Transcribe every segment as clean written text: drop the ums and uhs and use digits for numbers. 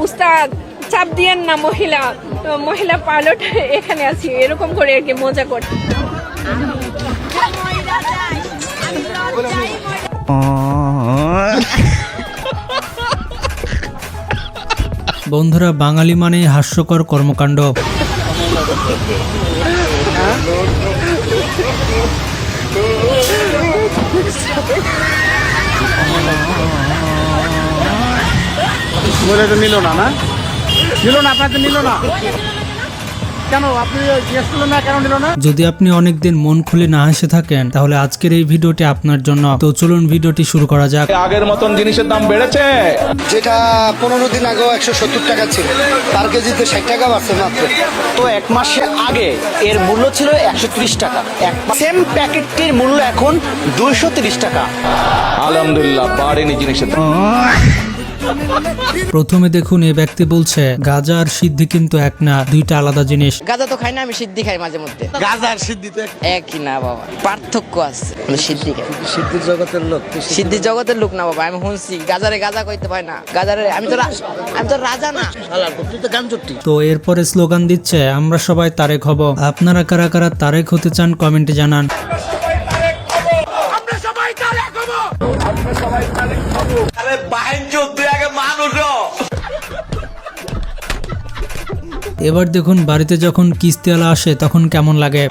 উস্তাদ চাপ দিয়েন না, মহিলা পাইলট এখানে আছি, এরকম করে আর কি মজা করছে। বন্ধুরা, বাঙালি মানে হাস্যকর কর্মকাণ্ড। নিল না, আপনার নিল না কেন? আপনি কেন নিল না? যদি আপনি অনেকদিন মন খুলে না হেসে থাকেন তাহলে আজকের এই ভিডিওটি আপনার জন্য। তো চলুন ভিডিওটি শুরু করা যাক। আগের মতন জিনিসের দাম বেড়েছে, যেটা 15 দিন আগেও 170 টাকা ছিল, পার কেজিতে 60 টাকা বাড়ছে মাত্র। তো এক মাসে আগে এর মূল্য ছিল 130 টাকা, সেম প্যাকেটটির মূল্য এখন 230 টাকা। আলহামদুলিল্লাহ বাড়েনি জিনিসের দাম। প্রথমে দেখুন, এই ব্যক্তি বলছে গাঁজা আর সিদ্ধি কিন্তু এক না, দুইটা আলাদা জিনিস। গাঁজা তো খাই না, আমি সিদ্ধি খাই মাঝে মধ্যে। গাঁজা আর সিদ্ধিতে একই না বাবা, পার্থক্য আছে। আমি সিদ্ধি খাই। সিদ্ধির জগতের লোক। সিদ্ধি জগতের লোক না বাবা, আমি শুনছি গাজারে গাজা কইতে পাই না। গাজারে আমি তো রাজা না। তুই তো গান চুট্টি। তো এরপরে স্লোগান দিচ্ছে আমরা সবাই তারেক হব। আপনারা কারা কারা তারেক হতে চান কমেন্টে জানান। এবার দেখুন, বাড়িতে যখন কিস্তিওয়ালা আসে তখন কেমন লাগে।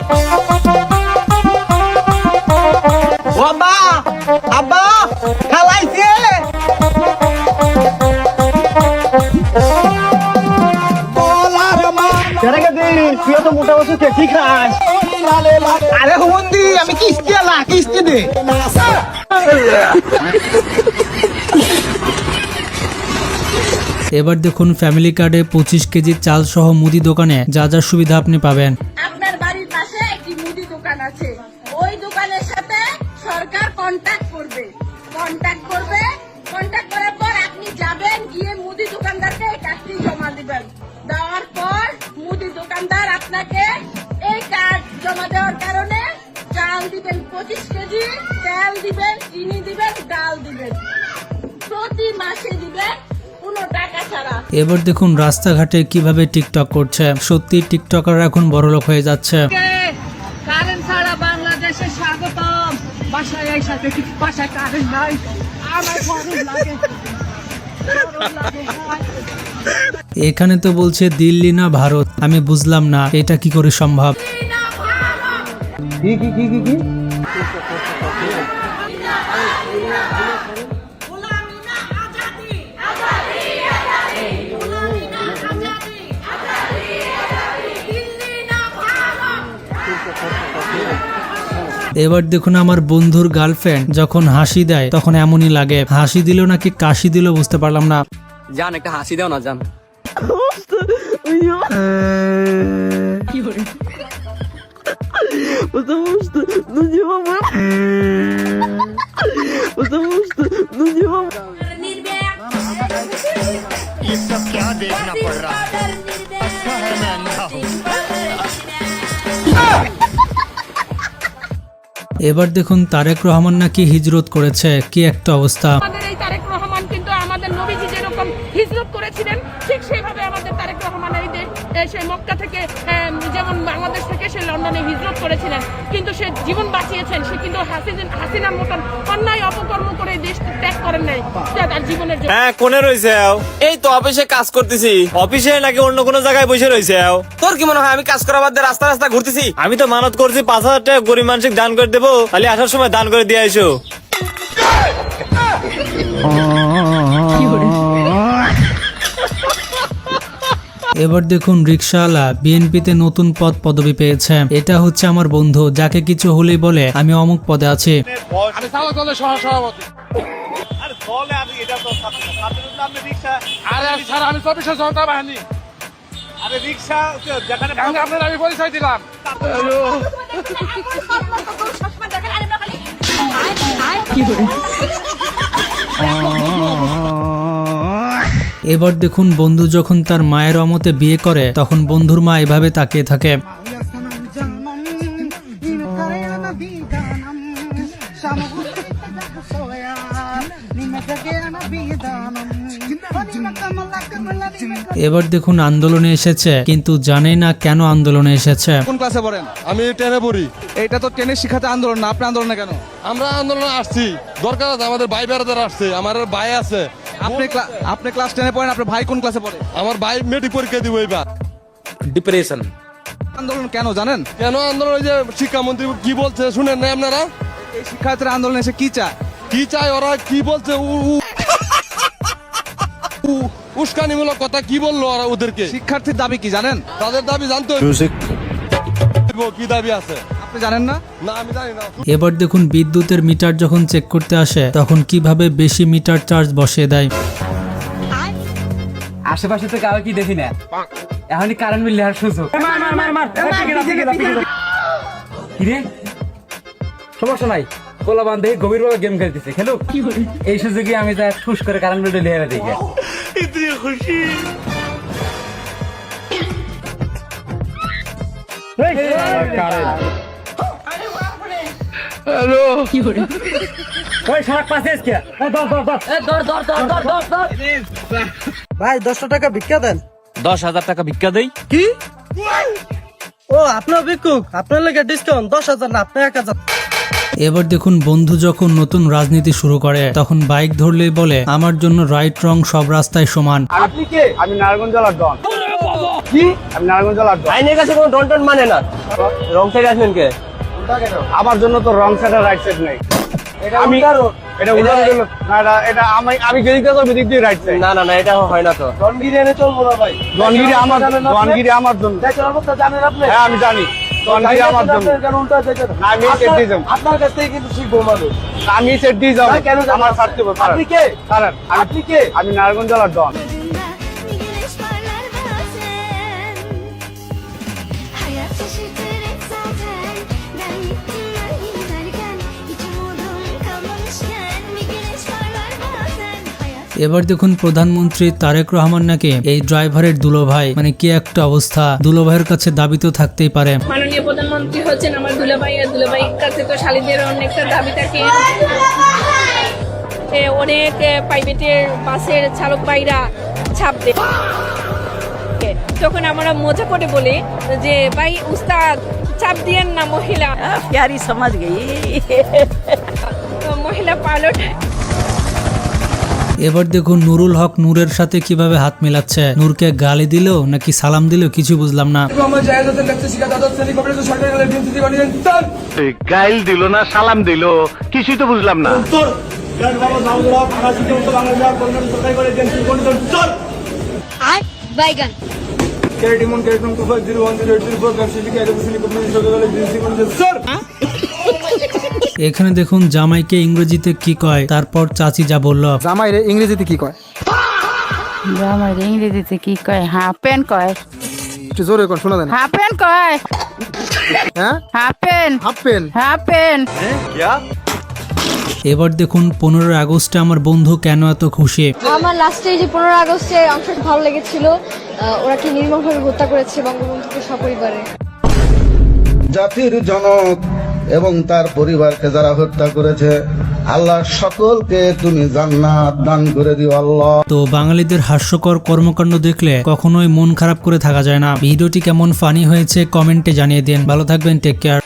আমি কিস্তি দে। এবার দেখুন, ফ্যামিলি কার্ডে 25 কেজি চাল সহ মুদি দোকানে যা যা সুবিধা আপনি পাবেন। আপনার বাড়ির পাশে একটি মুদি দোকান আছে, ওই দোকানের সাথে সরকার কন্ট্যাক্ট করবে। কন্ট্যাক্ট করার পর আপনি যাবেন, গিয়ে মুদি দোকানদারকে এই কার্ডটি জমা দিবেন। দেওয়ার পর মুদি দোকানদার আপনাকে এই কার্ড জমা দেওয়ার কারণে চাল দিবেন 25 কেজি, তেল দিবেন, চিনি দিবেন, ডাল দিবেন, প্রতি মাসে দিবেন কোনো টাকা ছাড়া। এবার দেখুন রাস্তাঘাটে কিভাবে টিকটক করছে। সত্যি টিকটকার এখন বড়লোক হয়ে যাচ্ছে। কারেন্ট ছাড়া বাংলাদেশে স্বাগতম। বাসায় এই সাথে বাসায় কারেন্ট নাই, আমার গরম লাগে। এখানে তো বলছে দিল্লি না ভারত, আমি বুঝলাম না এটা কি করে সম্ভব। এবার দেখুন, আমার বন্ধুর গার্লফ্রেন্ড যখন হাসি দেয় তখন এমনই লাগে। হাসি দিল নাকি কাশি দিল বুঝতে পারলাম না। জান একটা হাসি দাও না জান। এবার দেখুন, তারেক রহমান নাকি হিজরত করেছে, কি একটা অবস্থা। আমাদের এই তারেক রহমান কিন্তু আমাদের নবীজি যেরকম হিজরত করেছিলেন, ঠিক সেইভাবে আমাদের তারেক রহমান এই দেশ সেই মক্কা থেকে যেমন বাংলাদেশ থেকে সে লন্ডনে হিজরত করেছিলেন, কিন্তু সে জীবন বাঁচিয়েছেন। সে কিন্তু হাসিনার মতন অন্যায় অপকর্ম করে দেশ ত্যাগ করেন নাই তার জীবনের জন্য। হ্যাঁ, কোনে রয়েছে? এই তো অফিসে কাজ করতেছি। অফিসে নাকি অন্য কোনো জায়গায় বসে রয়েছে? তোর কি মনে হয় আমি কাজ করার বাদ দিয়ে রাস্তা রাস্তা ঘুরতেছি? আমি তো মানত করছি 5,000 টাকা গরিব মানুষকে দান করে দেবো, খালি আসার সময় দান করে দিয়ে আইসো। এবার দেখুন, রিকশাওয়ালা বিএনপিতে নতুন পদ পদবি পেয়েছে। এটা হচ্ছে আমার বন্ধু, যাকে কিছু হলেই বলে আমি অমুক পদে আছি। আমি চালক দলের সহসভাপতি। আমি 24 জনতা বাহিনী। আপনার আমি পরিচয় দিলাম। এবার দেখুন, বন্ধু যখন তার মায়ের অমতে বিয়ে করে তখন বন্ধুর মা এভাবে তাকিয়ে থাকে। এবার দেখুন আন্দোলনে এসেছে, কিন্তু জানে না কেন আন্দোলনে এসেছে। কোন ক্লাসে পড়েন? আমি ট্রেনে পড়ি। এটা তো ট্রেনের শিক্ষাতে আন্দোলন না, আপনি আন্দোলনে কেন? আমরা আন্দোলনে আসছি, দরকার আছে, আমাদের ভাই বেড়াদের আসছে, আমার ভাই আছে। আপনি ক্লাস 10 পড়েন, আপনার ভাই কোন ক্লাসে পড়ে? আমার ভাই মেট্রিক পরীক্ষা দিব এবার। ডিপ্রেশন। আন্দোলন কেন জানেন? কেন আন্দোলন? ওই যে শিক্ষামন্ত্রী কি বলছে শুনেন না আপনারা? এই শিক্ষার্থীরা আন্দোলন এসে কি চায়? কি চায় ওরা? কি বলছে? উস্কানিমূলক কথা কি বললো ওরা ওদেরকে? শিক্ষার্থীর দাবি কি জানেন? তাদের দাবি জানতো, কি দাবি আছে আপনি জানেন না? না আমি জানি না। এবার দেখুন বিদ্যুতের মিটার যখন চেক করতে আসে তখন কিভাবে বেশি মিটার চার্জ বসিয়ে দেয়। আশেপাশে তো কাউ কি দেখি না, এখনই কারেন্ট বিল দেওয়ার সুযোগ। কিরে সমস্যা নাই, কোলা বান্ধে গভীরভাবে গেম খেলতেছে, খেলুক। এই সুযোগে আমি যা ঠুস করে কারেন্ট বিলটা লিয়ে দেখি। ভাই 10 টাকা ভিক্ষা দেন। 10,000 টাকা ভিক্ষা দেই? কি? ও আপনার ভিক্ষুক, আপনার লেগে ডিসকাউন্ট 10,000 না, আপনি 1,000। এবার দেখুন বন্ধু যখন নতুন রাজনীতি শুরু করে তখন বাইক ধরলেই বলে আমার জন্য রাইট রং সব রাস্তায় সমান। আপনি কে? আমি নারায়ণগঞ্জ জেলার ডন। কি? আমি নারায়ণগঞ্জ জেলার ডন। আইনের কাছে কোনো ডন টন মানে না। রং সাইড আসবেন কে? আমার জন্য তো রং সাইড আর রাইট সাইড নাই। আমি এটা উল্টা দিল না, এটা আমি যেদিক দিয়ে যাবো ওদিক দিয়ে রাইট সাইড। না না না, এটা হয় না তো। রনগিরি এনে চলবো না ভাই। রনগিরি আমার জন্য। দেখেন অবস্থা জানেন আপনি? হ্যাঁ আমি জানি, রনগিরি আমার জন্য। কেন উল্টা যাইতে? না, আমি সেট দিয়ে যাবো। আপনার কাছ থেকে কিন্তু শিখবো মানুষ। আমি সেট দিয়ে যাবো। কেন যাবেন? আমার সাথে আপনি কে? আপনি কে? আমি নারায়ণগঞ্জ জেলার ডন। Güneş parlar bazen. Hayat şaşırtır zaten. Ben gittim ben giderken. Hiç umudum kalmamışken. Bir güneş parlar bazen. Hayat এবার দেখুন প্রধানমন্ত্রী তারেক রহমান নাকি এই ড্রাইভারের দুলোভাই, মানে কি একটা অবস্থা। দুলোভাইয়ের কাছে দাবি তো থাকতেই পারে। মাননীয় প্রধানমন্ত্রী হচ্ছেন আমার দুলাভাই, আর দুলাভাইয়ের কাছে তো শালীদের অনেকটা দাবি থাকে। অনেক প্রাইভেটের বাসের চালক ভাইরা ছাপ দেয়, তখন আমরা মজা করে বলি যে ভাই উস্তাদ চাপ দিয়েন না মহিলা। প্যারি সমাজ গই। মহিলা পাইলট। এবার দেখুন নুরুল হক নূরের সাথে কিভাবে হাত মিলাচ্ছে। নূরকে গালি দিল নাকি সালাম দিল কিছু বুঝলাম না। গাইল দিল না সালাম দিল, কিছুই তো বুঝলাম না। বাইগান। এখানে দেখুন জামাইকে ইংরেজিতে কি কয়, তারপর চাচি যা বলল। জামাইরে ইংরেজিতে কি কয়? আমার ইংরেজিতে কি কয়? হাফ প্যান্ট কয়। একটু জোরে কর, শোনা যায় না। হাফ প্যান্ট কয়। হ্যাঁ, half pant. Half pen. Half pant. এবার দেখুন 15 আগস্টে আমার বন্ধু কেন এত খুশি। আমার লাস্টে যে 15 আগস্টে অংশটা ভালো লেগেছিল। ওরা কি নির্মমভাবে হত্যা করেছে বঙ্গবন্ধুকে সপরিবারে। জাতির জনক এবং তার পরিবারকে যারা হত্যা করেছে, আল্লাহ সকলকে তুমি জান্নাত দান করে দিও আল্লাহ। তো বাঙালিদের হাস্যকর কর্মকাণ্ড দেখলে কখনোই মন খারাপ করে থাকা যায় না। ভিডিওটি কেমন ফানি হয়েছে কমেন্টে জানিয়ে দিন। ভালো থাকবেন, টেক কেয়ার।